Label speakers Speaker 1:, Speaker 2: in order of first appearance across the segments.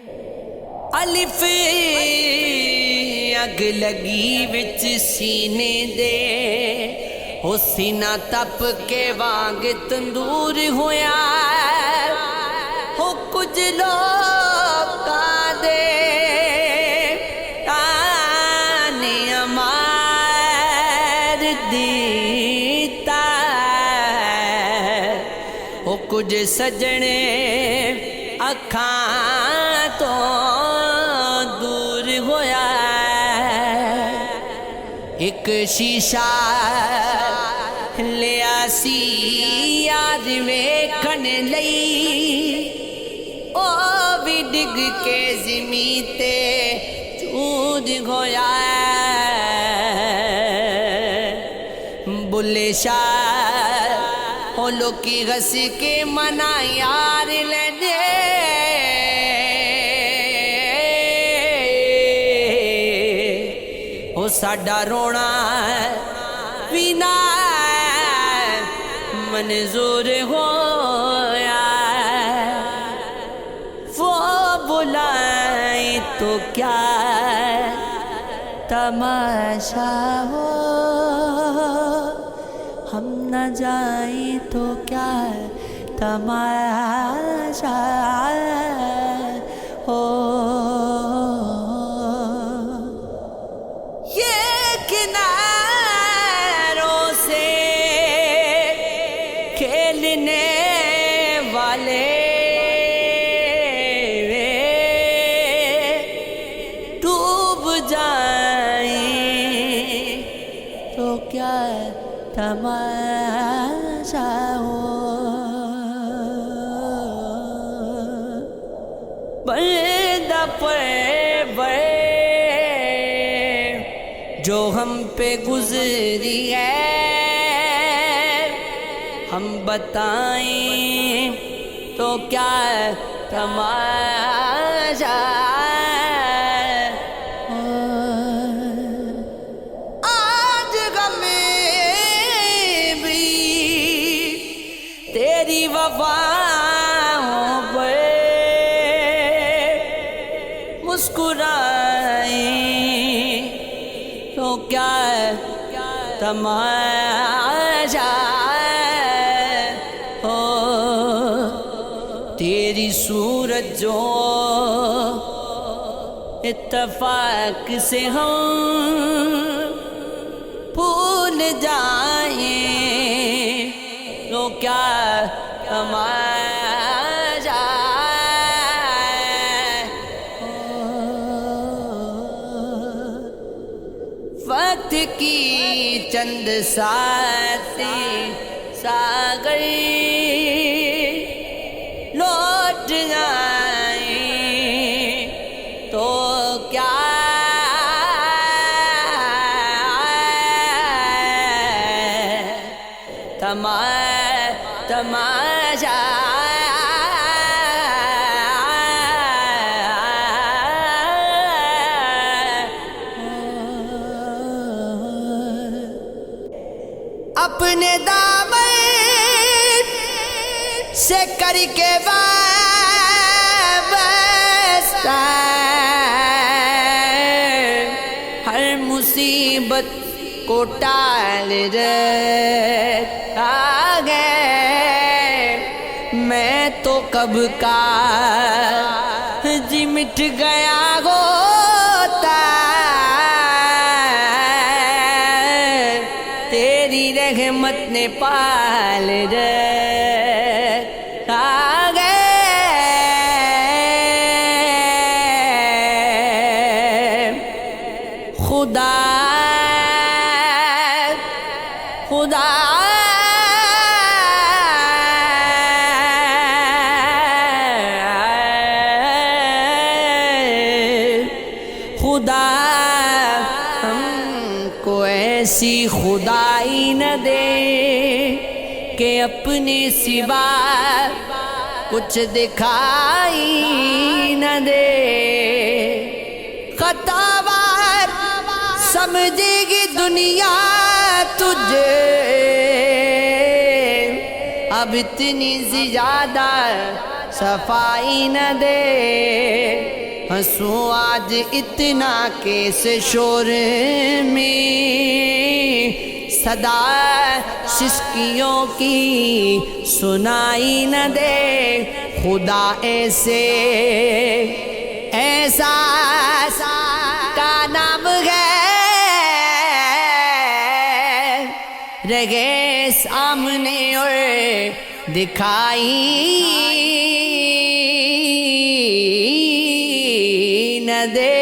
Speaker 1: الف اگ لگی وچ سینے دے، او سینہ تپ کے وانگ تندور ہویا، ہو کچھ لوکاں دے تانے مار دیتا، ہو کچھ سجنے اکھاں تو دور ہویا، ایک شیشہ لیا سی یاد ویکھن لئی، او بھی ڈگ کے زمین تے چود ہویا، بلے شاہ او لوکی غس کے منا یار لے دے، او ساڈا رونا پینا منظور ہویا، وہ بلائیں تو کیا تماشا ہو، ہم نہ جائیں تو کیا تماشا ہو، یہ کناروں سے کھیلنے والے ڈوب جائیں تو کیا تماشا ہو، بندہ پہ جو ہم پہ گزری ہے، ہم بتائیں تو کیا تماشا ہو، آج غم بھی تیری وفاؤں پہ مسکرائیں تو کیا تماشا ہو، تیری صورت جو اتفاق سے ہم بھول جائیں تو کیا تماشا وقت کی چند ساتیں ساغر لوٹ جائیں تو کیا تماشا اپنے دامن سے کر کے وابستہ ہر مصیبت کو ٹال رکھا گئے، میں تو کب کا جی مٹ گیا ہوتا، تیری رحمت نے پال رکھا گئے، خدا خدا خدا ہم کو ایسی خدائی نہ دے کہ اپنے سوا کچھ دکھائی نہ دے، خطاوار سمجھے گی دنیا تجھے، اب اتنی زیادہ صفائی نہ دے۔ ہنسوں آج اتنا کیسے شور میں، صدا سسکیوں کی سنائی نہ دے خدا ایسے، احساس کا نام ہے رہے سامنے اور دکھائی نہ دے،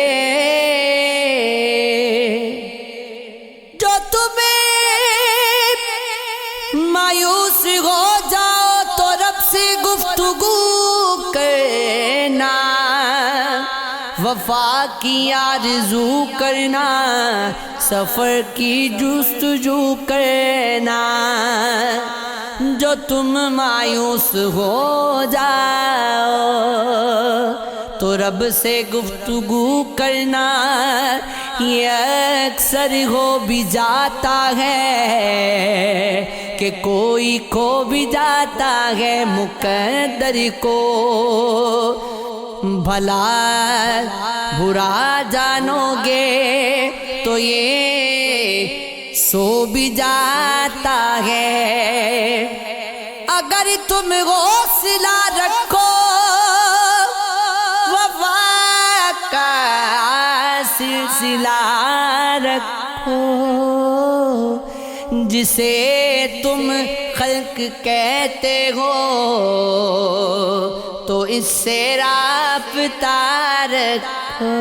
Speaker 1: جو تمہیں مایوس ہو جاؤ تو رب سے گفتگو کرنا، وفا کی آرزو کرنا، سفر کی جستجو کرنا، جو تم مایوس ہو جاؤ تو رب سے گفتگو کرنا، یہ اکثر ہو بھی جاتا ہے کہ کوئی کھو بھی جاتا ہے مقدر کو، بھلا برا جانو گے تو یہ سو بھی جاتا ہے، اگر تم حوصلہ رکھو وفا کا سلسلہ رکھو، جسے تم خلق کہتے ہو تو اس سے رابطہ رکھو۔